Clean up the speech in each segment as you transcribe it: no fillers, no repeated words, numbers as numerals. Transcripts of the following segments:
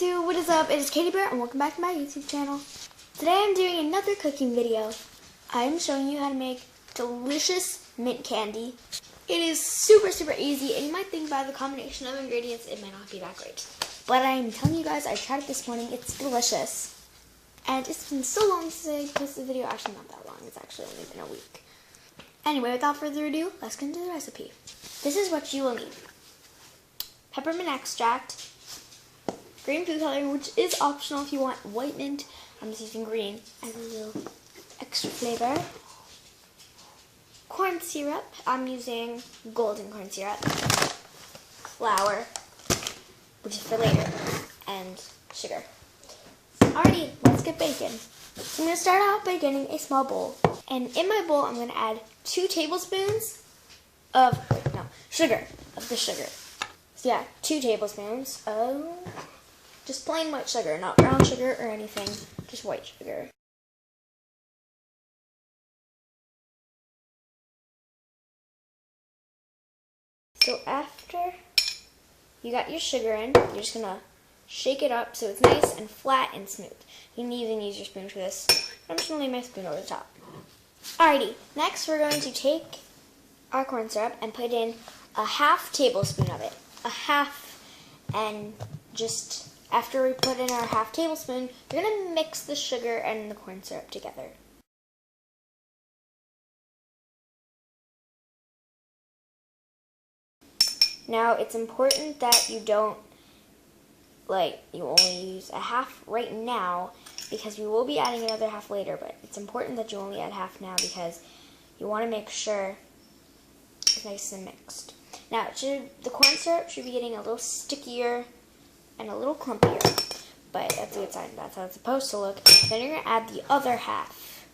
YouTube, what is up? It is Katie Bear and welcome back to my YouTube channel. Today I'm doing another cooking video. I am showing you how to make delicious mint candy. It is super easy, and you might think by the combination of ingredients it might not be that great. But I am telling you guys, I tried it this morning, it's delicious. And it's been so long since I posted the video, actually not that long, it's actually only been a week. Anyway, without further ado, let's get into the recipe. This is what you will need. Peppermint extract, green food coloring, which is optional if you want white mint. I'm just using green as a little extra flavor. Corn syrup, I'm using golden corn syrup. Flour, which is for later, and sugar. Alrighty, let's get baking. So I'm going to start out by getting a small bowl. And in my bowl, I'm going to add 2 tablespoons of, sugar. So yeah, 2 tablespoons of just plain white sugar, not brown sugar or anything, just white sugar. So after you got your sugar in, you're just going to shake it up so it's nice and flat and smooth. You can even use your spoon for this. I'm just going to lay my spoon over the top. Alrighty, next we're going to take our corn syrup and put in a half tablespoon of it. A half, and just after we put in our half tablespoon, you're going to mix the sugar and the corn syrup together. Now it's important that you don't, you only use a half right now because we will be adding another half later, but it's important that you only add half now because you want to make sure it's nice and mixed. Now, the corn syrup should be getting a little stickier and a little clumpier, but that's a good sign. That's how it's supposed to look. Then you're going to add the other half.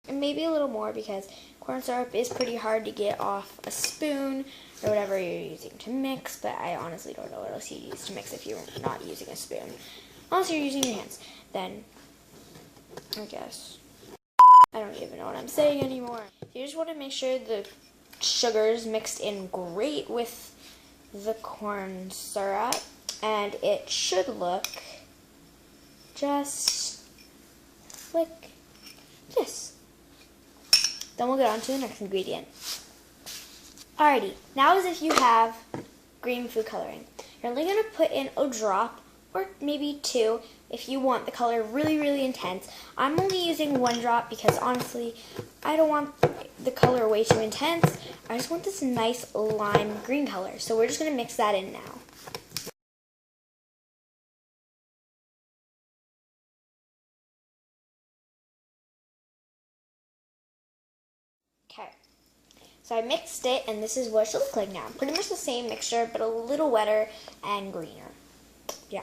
And maybe a little more because corn syrup is pretty hard to get off a spoon or whatever you're using to mix, but I honestly don't know what else you use to mix if you're not using a spoon. Unless you're using your hands, then I guess. I don't even know what I'm saying anymore. You just want to make sure the sugar is mixed in great with the corn syrup, and it should look just like this. Then we'll get on to the next ingredient. Alrighty, now as if you have green food coloring. You're only going to put in a drop or maybe 2 if you want the color really intense. I'm only using 1 drop because honestly, I don't want the color way too intense. I just want this nice lime green color. So we're just going to mix that in now. Okay, so I mixed it and this is what it should look like now. Pretty much the same mixture, but a little wetter and greener. Yeah.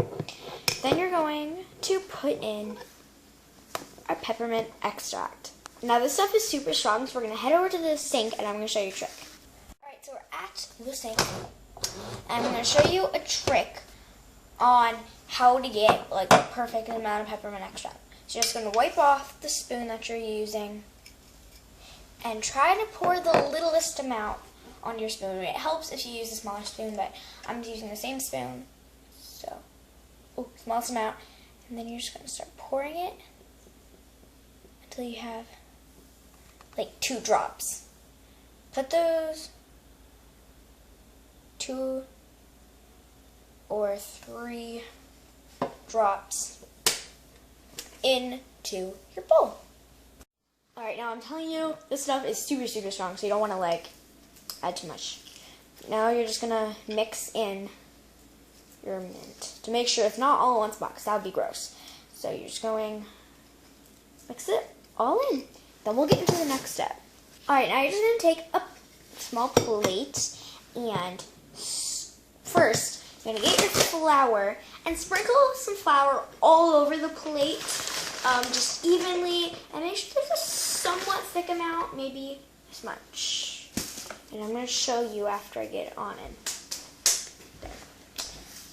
Then you're going to put in our peppermint extract. Now this stuff is super strong, so we're going to head over to the sink and I'm going to show you a trick. Alright, so we're at the sink and I'm going to show you a trick on how to get a perfect amount of peppermint extract. So you're just going to wipe off the spoon that you're using and try to pour the littlest amount on your spoon. It helps if you use a smaller spoon, but I'm using the same spoon. So, smallest amount, and then you're just going to start pouring it until you have 2 drops. Put those 2 or 3 drops into your bowl. Alright, now I'm telling you, this stuff is super strong, so you don't want to add too much. Now you're just going to mix in your mint to make sure it's not all in one spot because that would be gross. So you're just going mix it all in. Then we'll get into the next step. Alright, now you're just going to take a small plate and first you're going to get your flour and sprinkle some flour all over the plate just evenly, and make sure there's a somewhat thick amount, maybe this much. And I'm going to show you after I get it on in.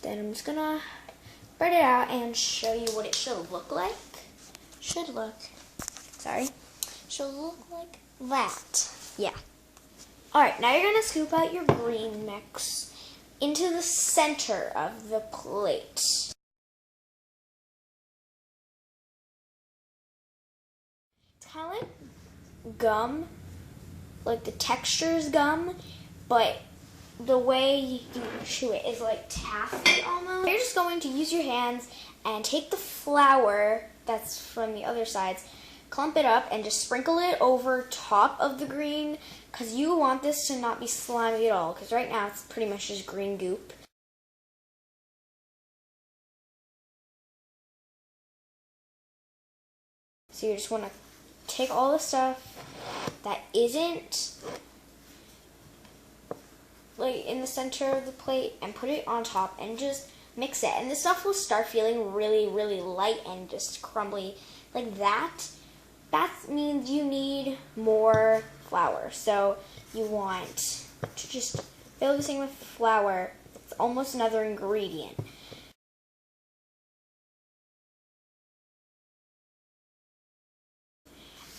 Then I'm just going to spread it out and show you what it should look like. Should look like that. Yeah. Alright, now you're going to scoop out your green mix into the center of the plate. It's kind of like gum, like the texture is gum, but the way you chew it is like taffy almost. You're just going to use your hands and take the flour that's from the other sides, clump it up, and just sprinkle it over top of the green, because you want this to not be slimy at all, because right now it's pretty much just green goop. So you just want to take all the stuff that isn't like in the center of the plate and put it on top and just mix it. And this stuff will start feeling really, really light and just crumbly like that. That means you need more flour. So you want to just fill this thing with flour. It's almost another ingredient.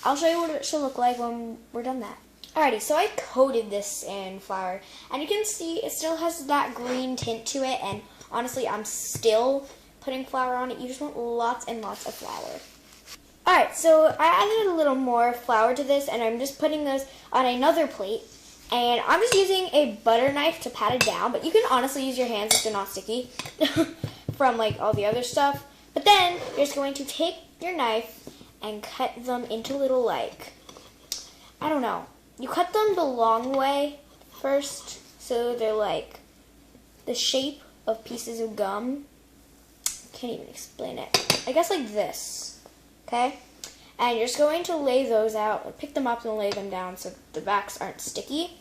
I'll show you what it should look like when we're done that. Alrighty, so I coated this in flour, and you can see it still has that green tint to it, and honestly, I'm still putting flour on it. You just want lots and lots of flour. Alright, so I added a little more flour to this, and I'm just putting this on another plate, and I'm just using a butter knife to pat it down, but you can honestly use your hands if they're not sticky from like all the other stuff. But then, you're just going to take your knife and cut them into little, like, I don't know. You cut them the long way first, so they're like the shape of pieces of gum. Can't even explain it. I guess like this, okay? And you're just going to lay those out, pick them up and lay them down so the backs aren't sticky.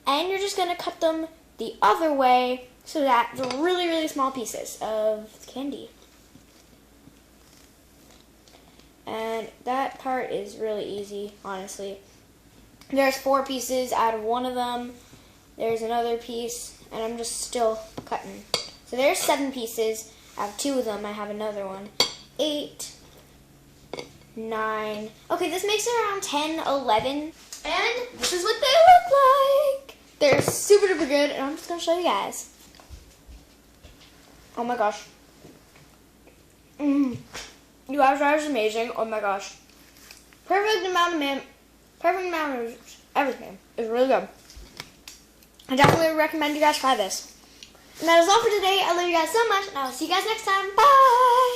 And you're just going to cut them the other way so that they're really, really small pieces of candy. And that part is really easy, honestly. There's 4 pieces out of one of them. There's another piece, and I'm just still cutting. So there's 7 pieces. I have 2 of them. I have another one. 8, 9. Okay, this makes it around 10, 11. And this is what they look like. They're super duper good, and I'm just going to show you guys. Oh my gosh. You guys, that is amazing. Oh my gosh. Perfect amount of mint. Perfect amount of everything. It's really good. I definitely recommend you guys try this. And that is all for today. I love you guys so much, and I will see you guys next time. Bye!